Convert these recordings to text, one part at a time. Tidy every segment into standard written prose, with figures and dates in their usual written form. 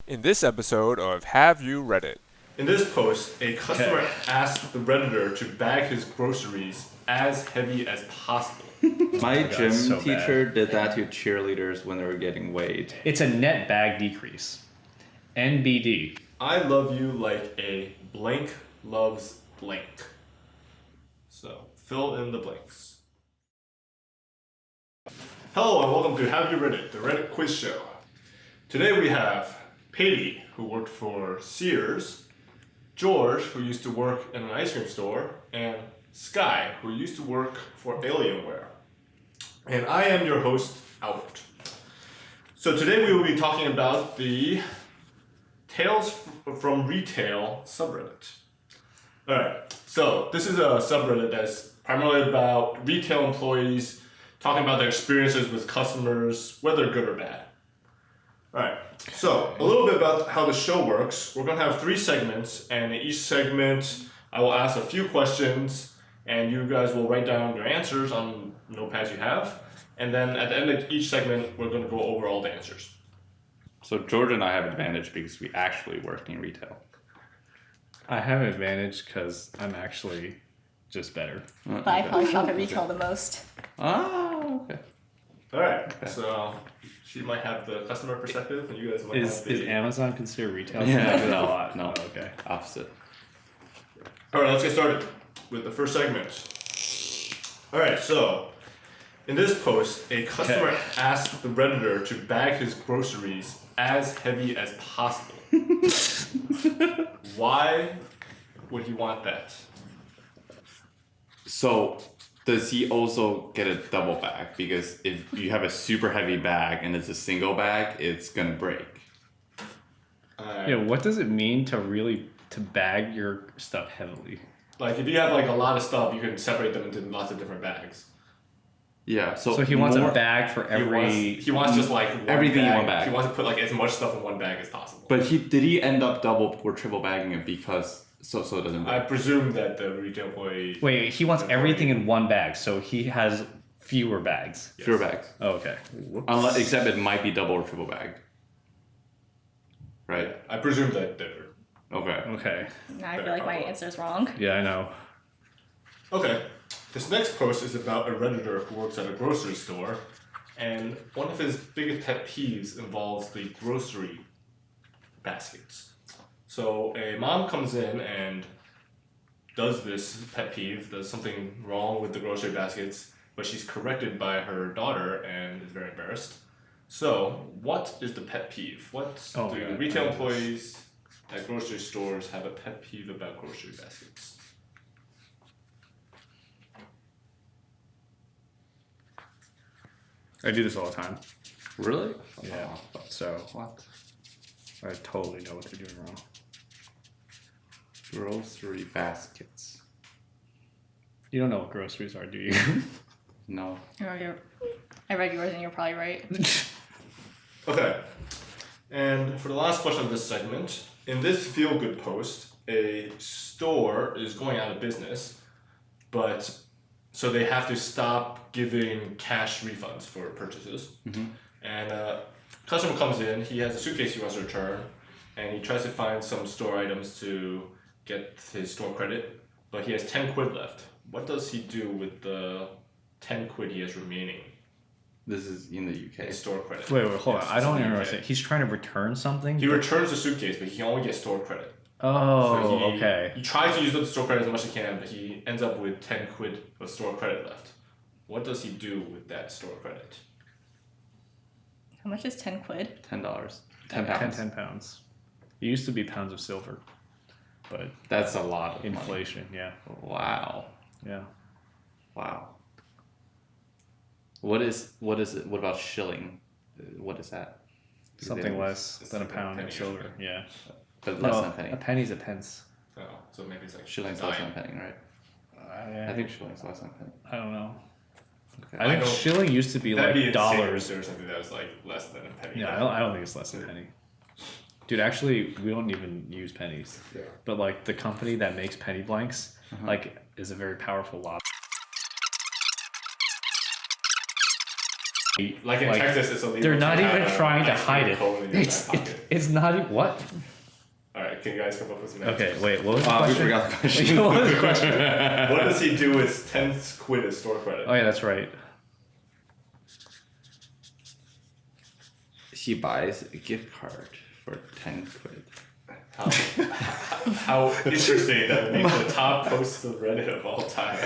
in this episode of Have You Read It? In this post, a customer asked the Redditor to bag his groceries as heavy as possible. My God, gym so teacher did that to cheerleaders when they were getting weighed. It's a net bag decrease. NBD. I love you like a blank loves blank. So, fill in the blanks. Hello and welcome to Have You Read It, the Reddit quiz show. Today we have Patty, who worked for Sears, George, who used to work in an ice cream store, and Sky, who used to work for Alienware. And I am your host, Albert. So today we will be talking about the Tales from Retail subreddit. Alright, so this is a subreddit that's primarily about retail employees talking about their experiences with customers, whether good or bad. Alright, so a little bit about how the show works. We're going to have 3 segments, and in each segment I will ask a few questions, and you guys will write down your answers on notepads you have. And then at the end of each segment, we're going to go over all the answers. So George and I have advantage because we actually worked in retail. I have an advantage because I'm actually just better. But I probably shop at retail the most. Oh, okay. Alright, so she might have the customer perspective, and you guys might have the... Is Amazon considered retail? Yeah, I do that a no, lot. no. Oh, okay. Opposite. Alright, let's get started with the first segment. Alright, so in this post, a customer asked the Redditor to bag his groceries as heavy as possible. Why would he want that? So does he also get a double bag? Because if you have a super heavy bag and it's a single bag, it's gonna break. Yeah, what does it mean to bag your stuff heavily? Like, if you have like a lot of stuff, you can separate them into lots of different bags. Yeah. So he wants a bag for every... He wants just like one everything bag. in one bag. He wants to put like as much stuff in one bag as possible. But did he end up double or triple bagging it because so it doesn't break? I presume that the retail employee... Wait, he wants everything in one bag, so he has fewer bags. Yes. Fewer bags. Oh, okay. Except it might be double or triple bagged. Right? I presume that they're... Okay. Okay. Now I feel like my answer is wrong. Yeah, I know. Okay. This next post is about a Redditor who works at a grocery store, and one of his biggest pet peeves involves the grocery baskets. So a mom comes in and does this pet peeve, does something wrong with the grocery baskets, but she's corrected by her daughter and is very embarrassed. So, what is the pet peeve? What do retail employees at grocery stores have a pet peeve about grocery baskets? I do this all the time. Really? Yeah. Oh, So what? I totally know what they're doing wrong. Grocery baskets. You don't know what groceries are, do you? No. I read yours and you're probably right. Okay. And for the last question of this segment, in this feel-good post, a store is going out of business, but so they have to stop giving cash refunds for purchases. Mm-hmm. And customer comes in, he has a suitcase he wants to return, and he tries to find some store items to get his store credit, but he has 10 quid left. What does he do with the 10 quid he has remaining? This is in the UK. His store credit. Wait, hold on. Yes, I don't it's in even the understand. UK. He's trying to return something? He returns the suitcase, but he can only get store credit. Oh, So okay. He tries to use up the store credit as much as he can, but he ends up with 10 quid of store credit left. What does he do with that store credit? How much is 10 quid? $10. 10 pounds. 10 pounds. It used to be pounds of silver, but That's a lot of inflation, yeah. money. Wow. Yeah. Wow. What is it? What about shilling? What is that? Something less it's than a like a pound penny of or silver, something. yeah. But less No, than a penny. A penny's a pence. So maybe it's like Shilling's less than a penny, right? I think shilling's less than a penny. I don't know. Okay. I think know- shilling used to be That'd be like insane dollars. if there was something that was like less than a penny. Yeah, I don't think it's less than a penny. Dude, actually, we don't even use pennies. Yeah. But like the company that makes penny blanks, like, is a very powerful lobby. Like in Texas, it's illegal. They're not to even have trying to ice cream hide it. cone in your It's back pocket. it's not even what. All right, can you guys come up with some Okay, answers? wait. What was the We question? forgot the question. What was the question? What does he do with 10 quid as store credit? Oh yeah, that's right. She buys a gift card for 10 quid. How interesting that would make the top post of Reddit of all time.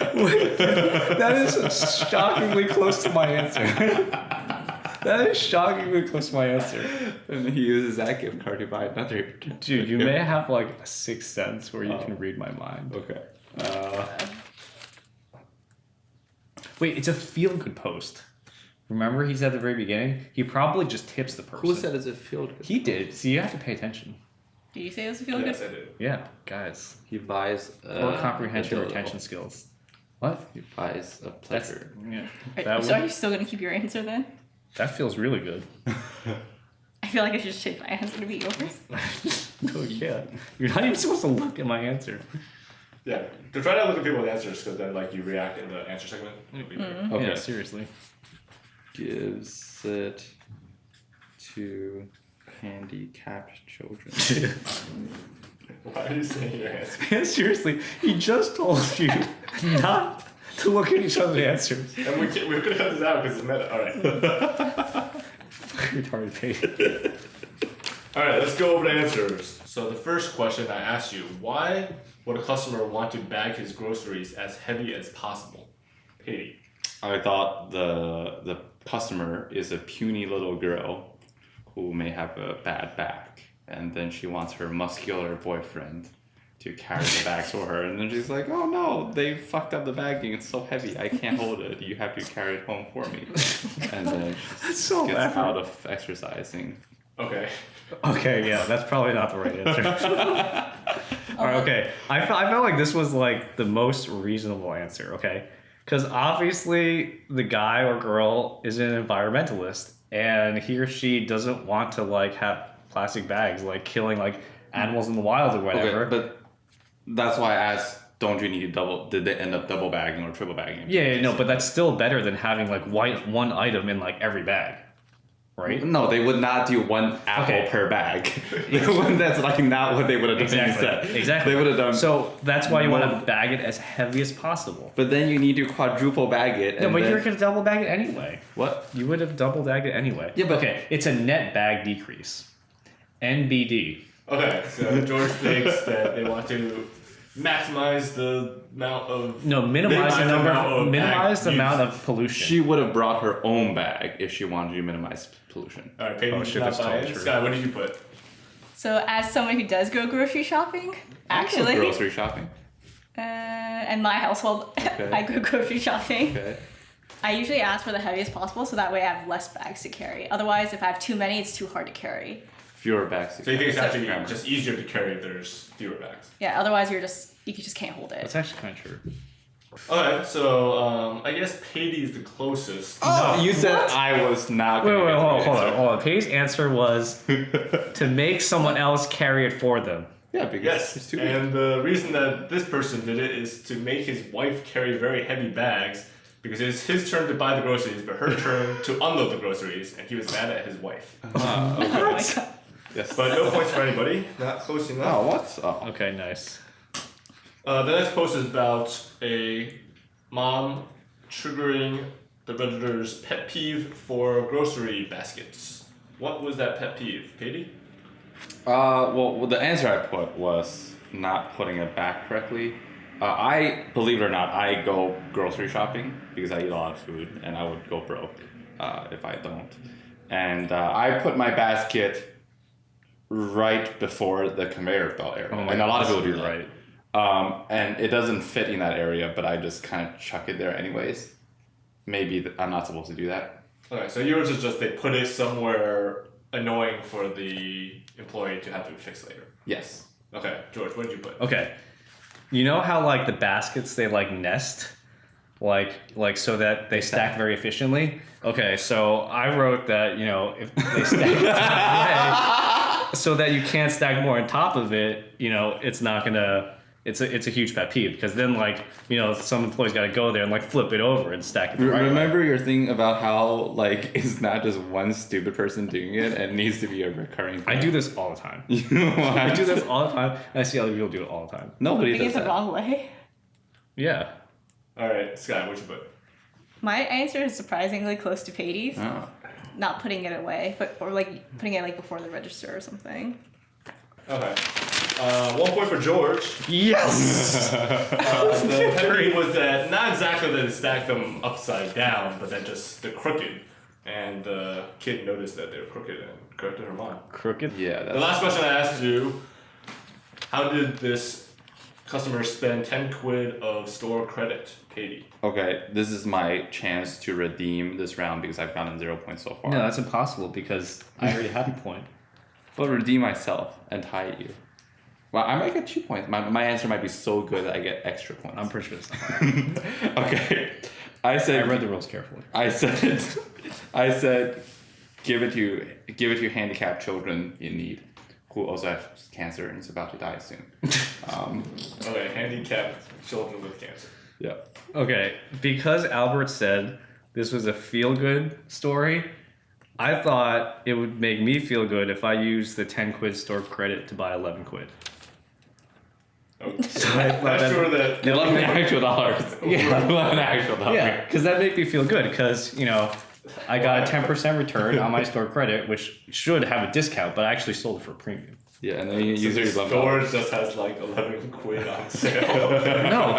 That is shockingly close to my answer. That is shockingly close to my answer. And he uses that gift card to buy another. Dude, you may have like a sixth sense where you can read my mind. Okay. Wait, it's a feel-good post. Remember he said at the very beginning? He probably just tips the person. Who said it's a field? He did. So you have to pay attention. Do you say it was a feel Yes, good? I did. Yeah, guys. He buys Or comprehension a retention skills. What? He buys a That's pleasure. yeah. Right, That, so are would, you still gonna keep your answer then? that feels really good. I feel like I should change my answer to be yours. No, yeah. You're not even supposed to look at my answer. Yeah, to try to look at people's answers because then like you react in the answer segment. It'll be better. Okay. Yeah, seriously. Gives it to handicapped children. Why are you saying your answer? Yeah, seriously. He just told you not to look at each other's answers. And we're gonna cut this out because it's meta. All right. Retarded page. All right, let's go over the answers. So the first question I asked you: why would a customer want to bag his groceries as heavy as possible? Katie. I thought the customer is a puny little girl who may have a bad back, and then she wants her muscular boyfriend to carry the bags for her, and then she's like, "Oh no, they fucked up the bagging. It's so heavy. I can't hold it. You have to carry it home for me." And then she That's so gets bad. out of exercising. Okay. Okay, yeah, that's probably not the right answer. Alright, okay. I felt like this was like the most reasonable answer, okay? Because obviously the guy or girl is an environmentalist and he or she doesn't want to like have plastic bags, like killing like animals in the wild or whatever. Okay, but that's why I asked, don't you need did they end up double bagging or triple bagging? Yeah, no, but that's still better than having like one item in like every bag, right? No, they would not do one apple Okay. per bag. That's like not what they would have done instead. Exactly. They would have done. So that's why you want Well- to bag it as heavy as possible. But then you need to quadruple bag it. No, and but then, you're gonna double bag it anyway. what? You would have double bagged it anyway. Yeah, but- okay, it's a net bag decrease. NBD. Okay. So George thinks that they want to maximize the amount of Minimize the number. Minimize the bag amount use. of pollution. She would have brought her own bag if she wanted to minimize pollution. All right, Peyton, Oh, shit, not that's totally buying. true. Sky, what did you put? So as someone who does go grocery shopping, actually, Grocery shopping. and my household, Okay. I go grocery shopping. Okay. I usually ask for the heaviest possible, so that way I have less bags to carry. Otherwise, if I have too many, it's too hard to carry. Fewer bags. to So you think it's carry. actually Grammar. just easier to carry if there's fewer bags? Yeah. Otherwise, you just can't hold it. That's actually kind of true. Okay, so I guess Patty is the closest. Oh, you said I was not. Wait, gonna get the hold answer. on. Paige's answer was to make someone else carry it for them. Yeah, because it's Yes, too big. and the reason that this person did it is to make his wife carry very heavy bags because it's his turn to buy the groceries, but her turn to unload the groceries, and he was mad at his wife. Oh my god. Yes. But no points for anybody. Not close enough. Oh, what? Oh. Okay, nice. The next post is about a mom triggering the Redditor's pet peeve for grocery baskets. What was that pet peeve, Katie? Well, the answer I put was not putting it back correctly. I, believe it or not, I go grocery shopping because I eat a lot of food and I would go broke if I don't. And I put my basket right before the conveyor belt area. Oh my and a lot of God, people do you're that. right. And it doesn't fit in that area, but I just kind of chuck it there anyways. Maybe I'm not supposed to do that. Okay, so yours is just they put it somewhere annoying for the employee to have to fix later. Yes. Okay, George, what did you put? Okay. You know how like the baskets they like nest? Like so that they stack very efficiently? Okay, so I wrote that, you know, if they stack so that you can't stack more on top of it, you know, it's not gonna It's a huge pet peeve because then like some employees got to go there and like flip it over and stack it. The right way. Remember your thing about how like it's not just one stupid person doing it and it needs to be a recurring thing. I do this all the time. You know what? I do this all the time. And I see other people do it all the time. Nobody I think does it's the that. wrong way. Yeah. All right, Sky, what'd you put? My answer is surprisingly close to Patey's. Oh. Not putting it away, or like putting it like before the register or something. Okay. 1 point for George. Yes. The pet peeve was that not exactly that it stacked them upside down, but that just they're crooked, and the kid noticed that they were crooked and corrected her mom. Crooked. Yeah. The last question I asked you: how did this customer spend 10 quid of store credit, Katie? Okay, this is my chance to redeem this round because I've gotten 0 points so far. No, that's impossible because I already have a point. But redeem myself and tie you. Well, I might get 2 points. My answer might be so good that I get extra points. I'm pretty sure it's not. Okay. I read the rules carefully. I said, give it to handicapped children in need, who also have cancer and is about to die soon. Okay, handicapped children with cancer. Yeah. Okay, because Albert said this was a feel-good story, I thought it would make me feel good if I used the 10 quid store credit to buy 11 quid. Okay. I Not sure that. 11 actual dollars. Yeah. 11 actual dollars. Yeah, because that made me feel good because, I got a 10% return on my store credit, which should have a discount, but I actually sold it for a premium. Yeah, and then you use your $11. George just has like 11 quid on sale. No,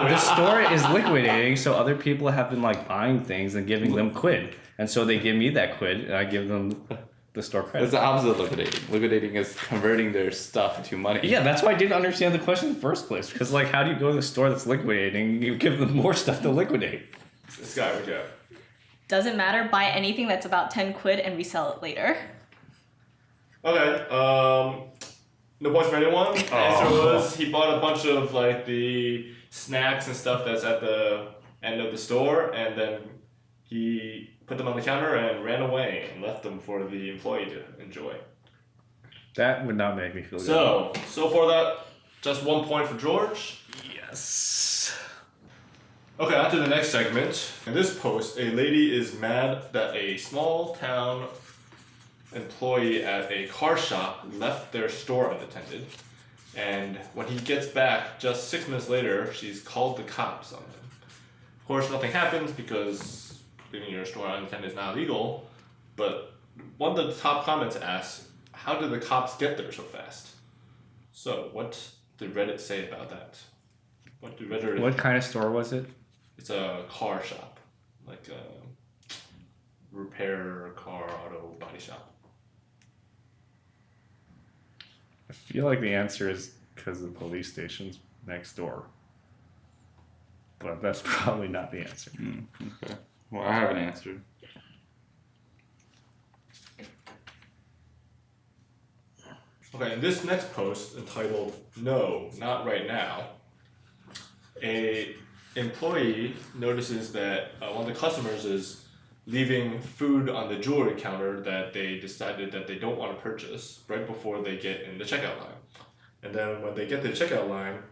the store is liquidating, so other people have been like buying things and giving them quid. And so they give me that quid, and I give them the store It's credit. the opposite of liquidating. Liquidating is converting their stuff to money. Yeah, that's why I didn't understand the question in the first place. Because, like, how do you go to the store that's liquidating? You give them more stuff to liquidate. Sky, what you have? Doesn't matter. Buy anything that's about 10 quid and resell it later. Okay, no points for anyone. The answer was he bought a bunch of like the snacks and stuff that's at the end of the store, and then he put them on the counter and ran away and left them for the employee to enjoy. That would not make me feel good. So for that, just 1 point for George. Yes. Okay, on to the next segment. In this post, a lady is mad that a small town employee at a car shop left their store unattended, and when he gets back just 6 minutes later, she's called the cops on him. Of course, nothing happens because leaving your store unattended is not illegal, but one of the top comments asks, how did the cops get there so fast? So, what did Reddit say about that? What did Reddit... What kind of store was it? It's a car shop, like a repair car auto body shop. I feel like the answer is because the police station's next door. But that's probably not the answer. Okay. Well, I have an answer. Okay, in this next post entitled "No, Not Right Now," a employee notices that one of the customers is leaving food on the jewelry counter that they decided that they don't want to purchase right before they get in the checkout line. And then when they get to the checkout line,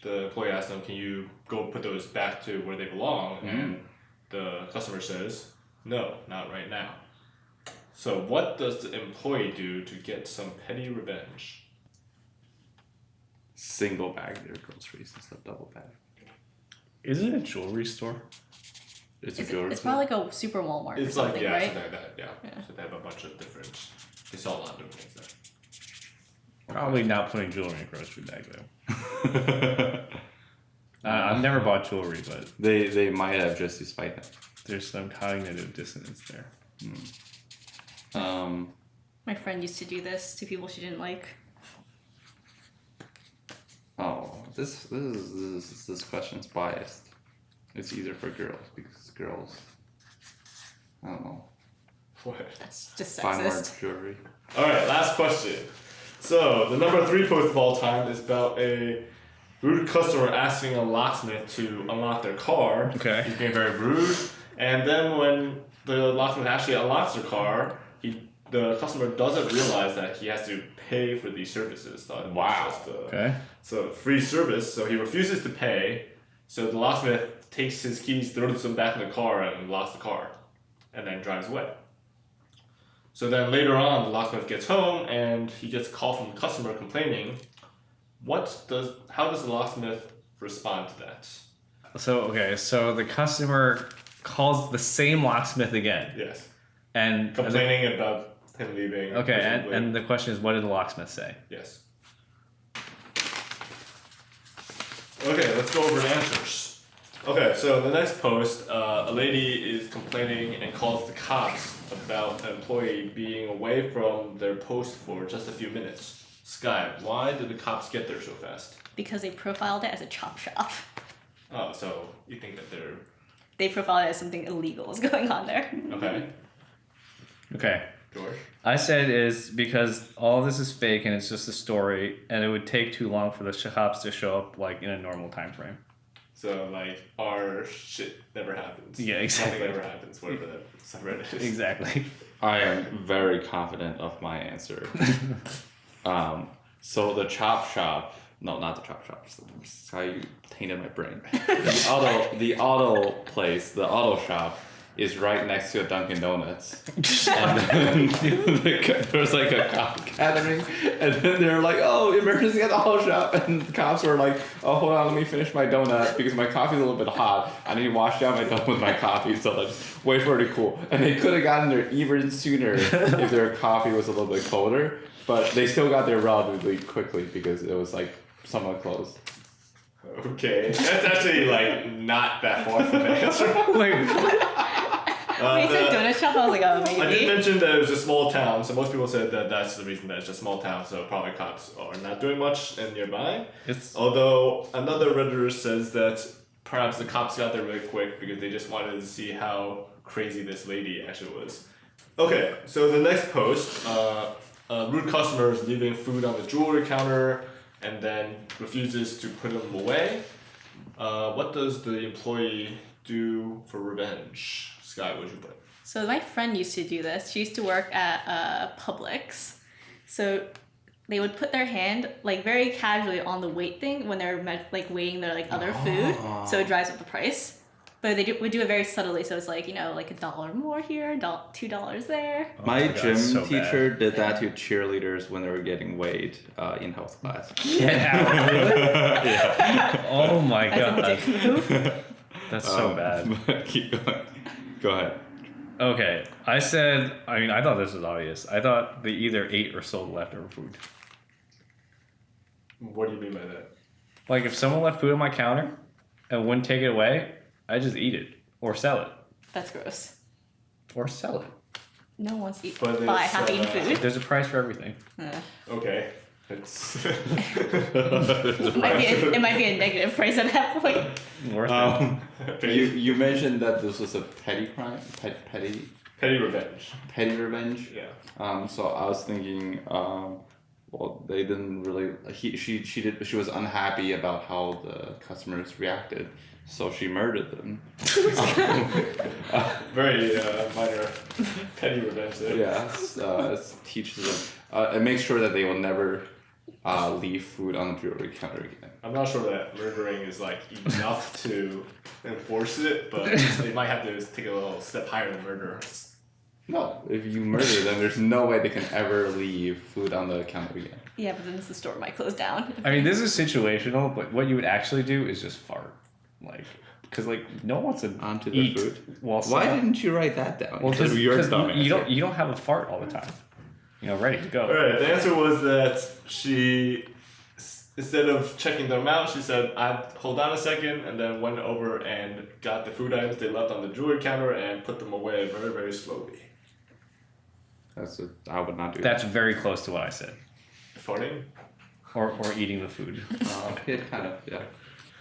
the employee asks them, can you go put those back to where they belong? And the customer says, no, not right now. So what does the employee do to get some petty revenge? Single bag their groceries instead of double bag. Is it a jewelry store? It's a jewelry It's store. probably like a super Walmart or It's like, something, yeah, right? something like that, yeah. So they have a bunch of different, they sell a lot of different things there. Probably not putting jewelry in a grocery bag, though. I've never bought jewelry, but They might have just to spite them. there's some cognitive dissonance there. My friend used to do this to people she didn't like. Oh, this question's biased. It's either for girls because girls, I don't know, What? That's just buy more sexist. jewelry. Alright, last question. So, the number 3 post of all time is about a rude customer asking a locksmith to unlock their car. Okay. He's being very rude. And then when the locksmith actually unlocks their car, he the customer doesn't realize that he has to pay for these services. Thought it was Wow. just a- Okay. So free service, so he refuses to pay. So the locksmith takes his keys, throws them back in the car, and locks the car, and then drives away. So then later on, the locksmith gets home and he gets a call from the customer complaining. How does the locksmith respond to that? So the customer calls the same locksmith again, Yes, and complaining about him leaving. okay, presumably. and the question is, what did the locksmith say? Yes. Okay, let's go over the answers. Okay, so the next post, a lady is complaining and calls the cops about an employee being away from their post for just a few minutes. Sky, why did the cops get there so fast? Because they profiled it as a chop shop. Oh, so you think that they're... They profiled it as something illegal is going on there. Okay, Okay. George? I said is because all this is fake and it's just a story, and it would take too long for the cops to show up like in a normal time frame. So, like, our shit never happens. Yeah, exactly. Nothing ever happens, whatever the subreddit is. Exactly. I am very confident of my answer. So the chop shop, no, not the chop shop. That's how you tainted my brain. The auto place, the auto shop, is right next to a Dunkin' Donuts. And then there's like a cop gathering, and then they're like, "Oh, emergency at the auto shop!" And the cops were like, "Oh, hold on, let me finish my donut because my coffee's a little bit hot. I need to wash down my donut with my coffee, so let's wait for it to cool." And they could have gotten there even sooner if their coffee was a little bit colder, but they still got there relatively quickly because it was like somewhat close. Okay, that's actually, like, not that far from the answer. When you said donut shop, I was like, oh, I did maybe. mention that it was a small town, so most people said that that's the reason that it's a small town, so probably cops are not doing much and nearby. It's Although another Redditor says that perhaps the cops got there really quick because they just wanted to see how crazy this lady actually was. Okay, so the next post, a rude customer is leaving food on the jewelry counter and then refuses to put them away. What does the employee do for revenge? Sky, what'd you put? So my friend used to do this. She used to work at Publix. So they would put their hand like very casually on the weight thing when they're like weighing their like other food, so it drives up the price. But they would do it very subtly, so it's like, you know, like $1 more here, $2 there. My God, gym so teacher bad. did that to cheerleaders when they were getting weighed in health class. yeah. Yeah. Oh my That's a god. dick move. That's so bad. Keep going. Go ahead. Okay, I thought this was obvious. I thought they either ate or sold leftover food. What do you mean by that? Like if someone left food on my counter and wouldn't take it away, I just eat it or sell it That's gross. or sell it. No one wants to eat But buy it's, half-eaten food. There's a price for everything. Okay. It's It might be a negative price at that point. Worth You mentioned that this was a petty crime, petty petty revenge. revenge. Yeah. So I was thinking, well, they didn't really. She was unhappy about how the customers reacted, so she murdered them. Very minor petty revenge there. Yeah, it teaches them. It makes sure that they will never leave food on the jewelry counter again. I'm not sure that murdering is like enough to enforce it, but they might have to take a little step higher than murder. No, if you murder them, there's no way they can ever leave food on the counter again. Yeah, but then the store might close down. I mean, this is situational, but what you would actually do is just fart. Like, because like no one wants to Onto the eat food? while Why someone- didn't you write that down? Well, Because because you don't have a fart all the time. You know, ready to go. Alright, the answer was that she, instead of checking them out, she said, hold on a second, and then went over and got the food items they left on the jewelry counter and put them away very, very slowly. I would not do That's very close to what I said. Farting? Or eating the food. that. Yeah, kind of, yeah.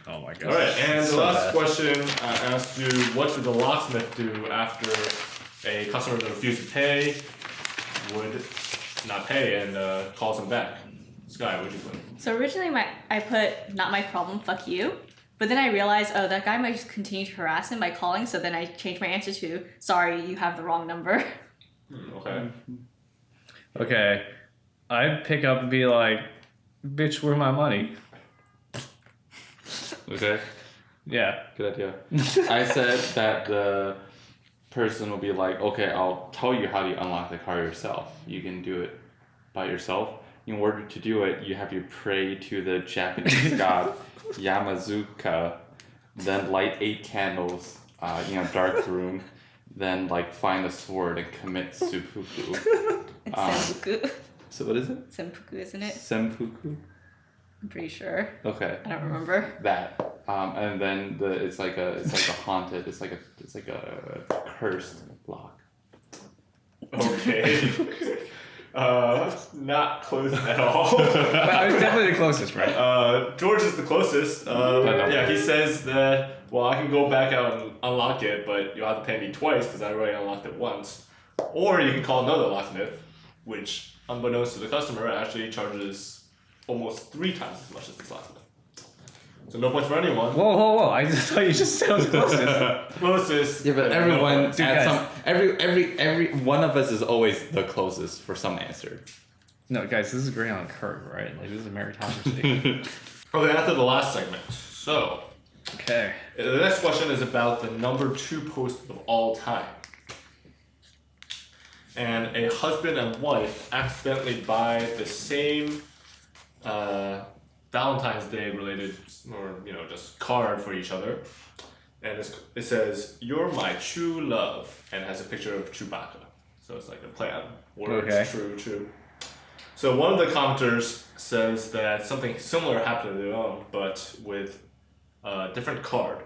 Oh my god. Alright, and the So last bad. question I asked you, what did the locksmith do after a customer that refused to pay would not pay and calls him back? Sky, what'd you put? So originally I put not my problem, fuck you. But then I realized, oh, that guy might just continue to harass him by calling, so then I changed my answer to, sorry, you have the wrong number. Okay. Okay. I'd pick up and be like, bitch, where's my money? Okay. Yeah. Good idea. I said that the person will be like, okay, I'll tell you how to unlock the car yourself. You can do it by yourself. In order to do it, you have to pray to the Japanese god Yamazuka, then light 8 candles in a dark room, then like find a sword and commit seppuku. It's senpuku. So what is it? Senpuku, isn't it? Senpuku? I'm pretty sure. Okay. I don't remember. That. And then it's like a haunted, it's like a cursed block. Okay. Not close at all. But I was definitely the closest, right? George is the closest. Yeah, he says that, well, I can go back out and unlock it, but you'll have to pay me twice because I already unlocked it once. Or you can call another locksmith, which, unbeknownst to the customer, actually charges almost 3 times as much as this locksmith. So no points for anyone. Whoa. I just thought you just said I was closest. Closest. Yeah, but everyone Dude, at guys. some every one of us is always the closest for some answer. No, guys, this is great on curve, right? Like, this is a meritocracy. Okay, after the last segment. So, Okay. the next question is about the number 2 post of all time. And a husband and wife accidentally buy the same Valentine's Day related, or just card for each other. And it says, "You're my true love," and has a picture of Chewbacca. So it's like a play on words, Okay. true. So one of the commenters says that something similar happened to their own, but with a different card.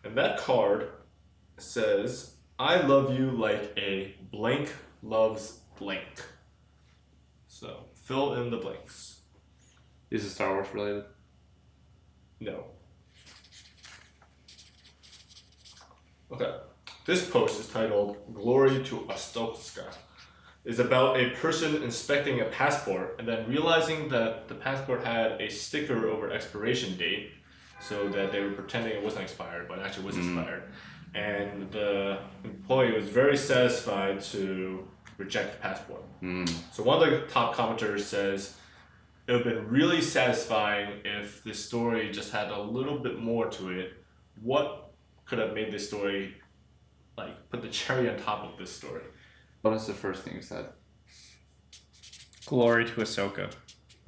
And that card says, "I love you like a blank loves blank." So fill in the blanks. Is it Star Wars related? No. Okay. This post is titled "Glory to Ostowska." It's about a person inspecting a passport and then realizing that the passport had a sticker over expiration date, so that they were pretending it wasn't expired, but it actually was expired. And the employee was very satisfied to reject the passport. So one of the top commenters says, "It would have been really satisfying if this story just had a little bit more to it. What could have made this story, like, put the cherry on top of this story?" What is the first thing you said? Glory to Ahsoka.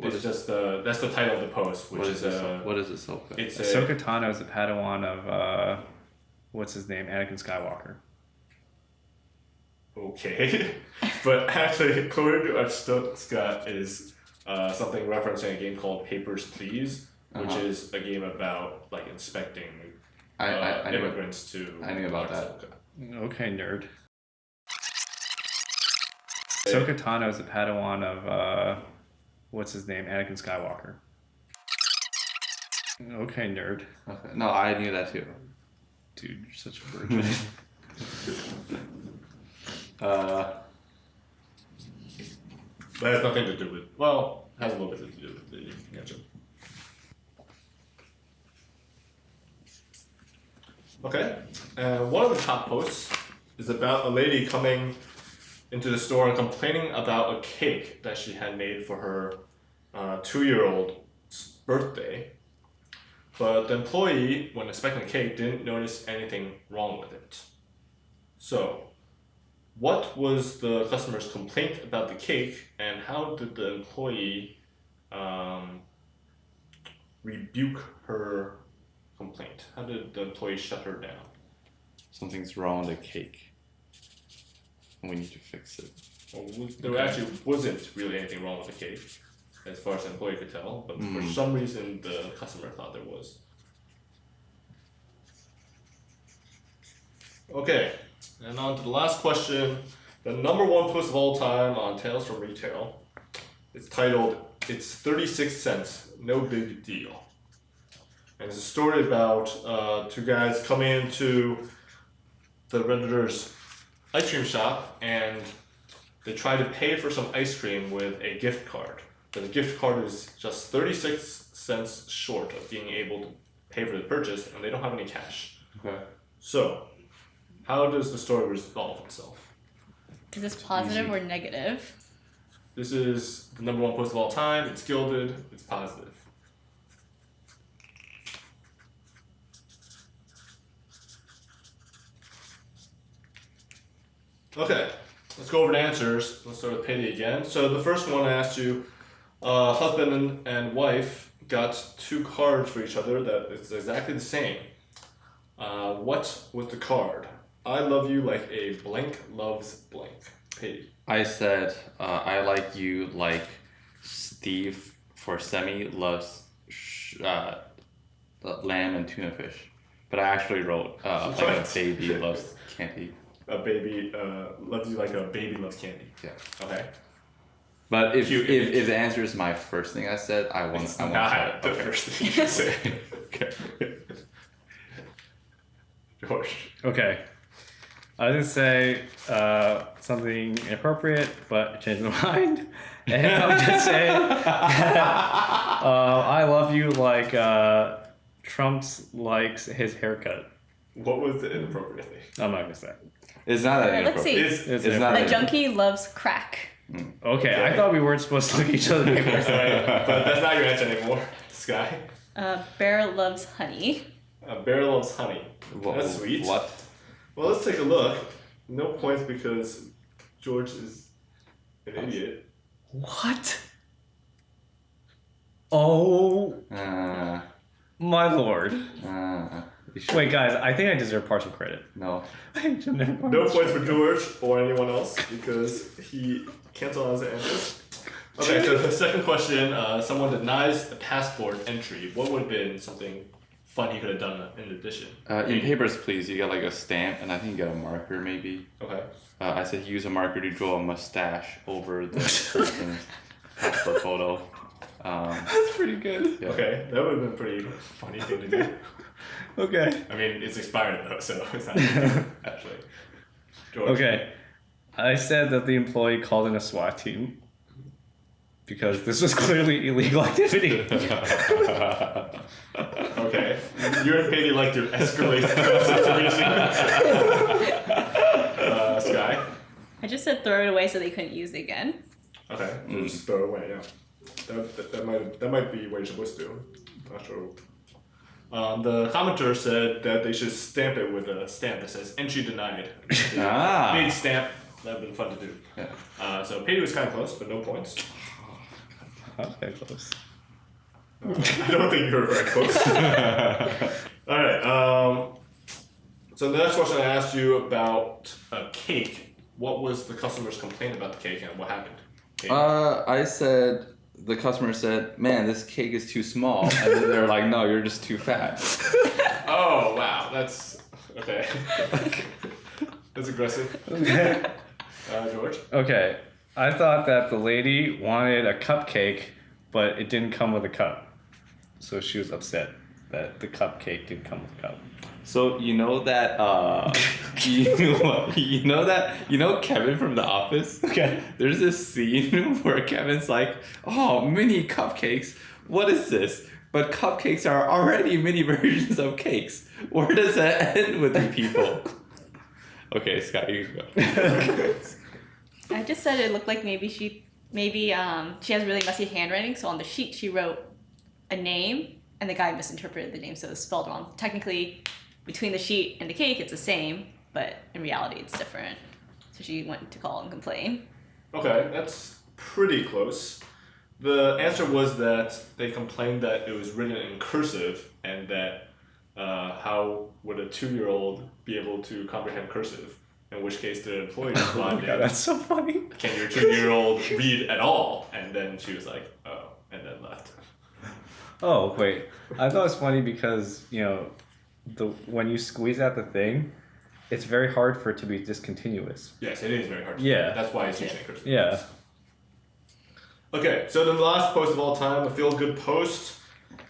It's just that's the title of the post, which What is is Ahsoka? it's Ahsoka Tano is the Padawan of, what's his name? Anakin Skywalker. okay, but actually, Glory to Ostowska is something referencing a game called Papers, Please, which is a game about like inspecting I knew, immigrants to. I knew about that. Ahsoka. Okay, nerd. Ahsoka Tano is the Padawan of, what's his name? Anakin Skywalker. Okay, nerd. Okay. No, I knew that too. Dude, you're such a virgin. But it has nothing to do with, well, it has a little bit to do with the answer. Okay, and one of the top posts is about a lady coming into the store and complaining about a cake that she had made for her 2-year-old's birthday. But the employee, when inspecting the cake, didn't notice anything wrong with it. So, what was the customer's complaint about the cake, and how did the employee rebuke her complaint? How did the employee shut her down? Something's wrong with the cake. We need to fix it. Well, there actually wasn't really anything wrong with the cake, as far as the employee could tell, but for some reason the customer thought there was. Okay, and on to the last question. The number 1 post of all time on Tales from Retail. It's titled, "It's 36 cents, no big deal." And it's a story about 2 guys coming into the renter's ice cream shop, and they try to pay for some ice cream with a gift card. But the gift card is just 36 cents short of being able to pay for the purchase, and they don't have any cash. Okay. So, how does the story resolve itself? Is this positive or negative? This is the number 1 post of all time. It's gilded. It's positive. Okay, let's go over the answers. Let's start with Patty again. So the first one I asked you, husband and wife got 2 cards for each other that is exactly the same. What was the card? I love you like a blank loves blank. Patty. I said, I like you like Steve for Semi loves lamb and tuna fish. But I actually wrote like a baby loves candy. A baby loves you like a baby loves candy. Yeah. Okay. But if the answer is my first thing I said, I won't. It's I won't not say it. the Okay. first thing you say. Okay. George. Okay. I was gonna say something inappropriate, but I changed my mind. And I would just say I love you like Trump's likes his haircut. What was the inappropriate thing? I'm not gonna say. It's not that Let's see. inappropriate. It's It's not A that junkie loves crack. Okay, I thought we weren't supposed to look at each other in the face. But that's not your answer anymore. Sky. Bear loves honey. Bear loves honey. Wha- That's sweet. What? Well, let's take a look. No points because George is an idiot. What? Oh my lord. You should- Wait, guys, I think I deserve partial credit. No. No points for George or anyone else because he canceled on his answers. Okay, so the second question, someone denies a passport entry. What would have been something fun he could have done in addition? In Papers, Please, you get like a stamp, and I think you get a marker maybe. Okay. I said use a marker to draw a mustache over the person's passport photo. That's pretty good. Yeah. Okay, that would have been a pretty funny thing to do. Okay. I mean, it's expired though, so it's not actually. George. Okay. I said that the employee called in a SWAT team because this was clearly illegal activity. Okay. You and Katie like to escalate the situation. Sky. I just said throw it away so they couldn't use it again. Okay. So just throw it away. Yeah. That might be what you're supposed to do. Not sure. The commenter said that they should stamp it with a stamp that says entry denied. Big stamp. That would have been fun to do. Yeah. So Katie was kind of close, but no points. That was very close. I don't think you were very close. Alright, so the next question I asked you about a cake. What was the customer's complaint about the cake and what happened? Katie? I said, the customer said, man, this cake is too small. And then they're like, no, you're just too fat. Oh, wow, that's okay. That's aggressive. George? Okay. I thought that the lady wanted a cupcake, but it didn't come with a cup. So she was upset that the cupcake didn't come with a cup. So you know that you know Kevin from The Office? Okay. There's this scene where Kevin's like, oh, mini cupcakes, what is this? But cupcakes are already mini versions of cakes. Where does that end with you people? Okay, Scott, you go. I just said it looked like maybe she has really messy handwriting, so on the sheet she wrote a name and the guy misinterpreted the name, so it was spelled wrong. Technically, between the sheet and the cake it's the same, but in reality it's different. So she went to call and complain. Okay, that's pretty close. The answer was that they complained that it was written in cursive and that how would a 2-year-old be able to comprehend cursive? In which case the employee responded, Yeah, that's so funny. can your 2-year-old read at all? And then she was like, oh, and then left. Oh, wait. I thought it was funny because, when you squeeze out the thing, it's very hard for it to be discontinuous. Yes, it is very hard to Yeah. read. That's why it's using cursive. Yeah. Okay, so the last post of all time, a feel-good post.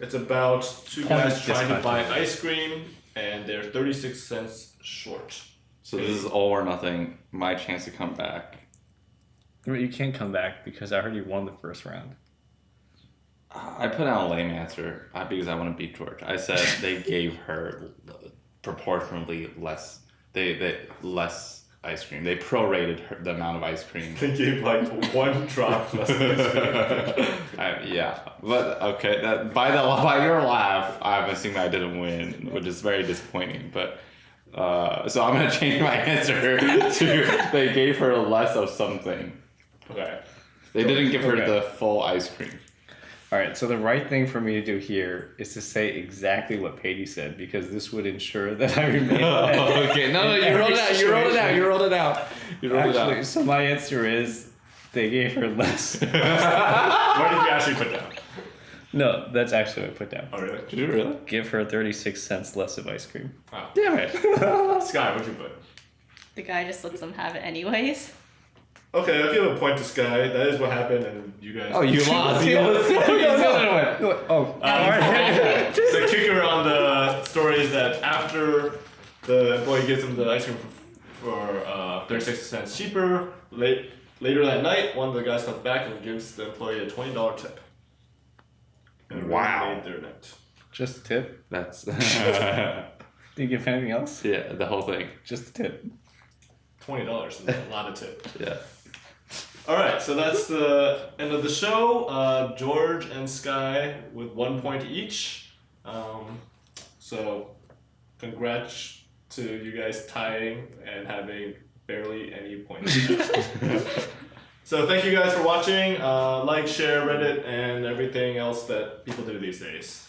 It's about 2 guys trying to buy ice cream, and they're 36 cents short. So this is all or nothing, my chance to come back. You can't come back because I already won the first round. I put out a lame answer because I want to beat George. I said they gave her proportionally less. They less ice cream. They prorated the amount of ice cream. They gave like 1 drop less than ice cream. Yeah, but okay. That by your laugh, I'm assuming I didn't win, which is very disappointing. But so I'm gonna change my answer to they gave her less of something. Okay. They didn't give her Okay. the full ice cream. All right, so the right thing for me to do here is to say exactly what Patty said because this would ensure that I remain. Okay, no, you rolled it out. You rolled it out. You rolled it out. You rolled it Actually, out. so my answer is they gave her less. What did you actually put down? No, that's actually what I put down. Oh, really? Did you really? Give her 36 cents less of ice cream. Wow. Damn it. Sky, what'd you put? The guy just lets them have it anyways. Okay, I'll give a point to Sky. That is what happened, and you guys. Oh, you lost. You lost. Oh, The kicker on the story is that after the employee gives him the ice cream for 36 cents cheaper, later that night, one of the guys comes back and gives the employee a $20 tip. And it really Wow. made their night. just a tip. That's Did you give anything else? yeah, the whole thing. Just a tip. $20 is a lot of tip. Yeah. All right, so that's the end of the show. George and Sky with 1 point each. So, congrats to you guys tying and having barely any points. So, thank you guys for watching. Like, share Reddit, and everything else that people do these days.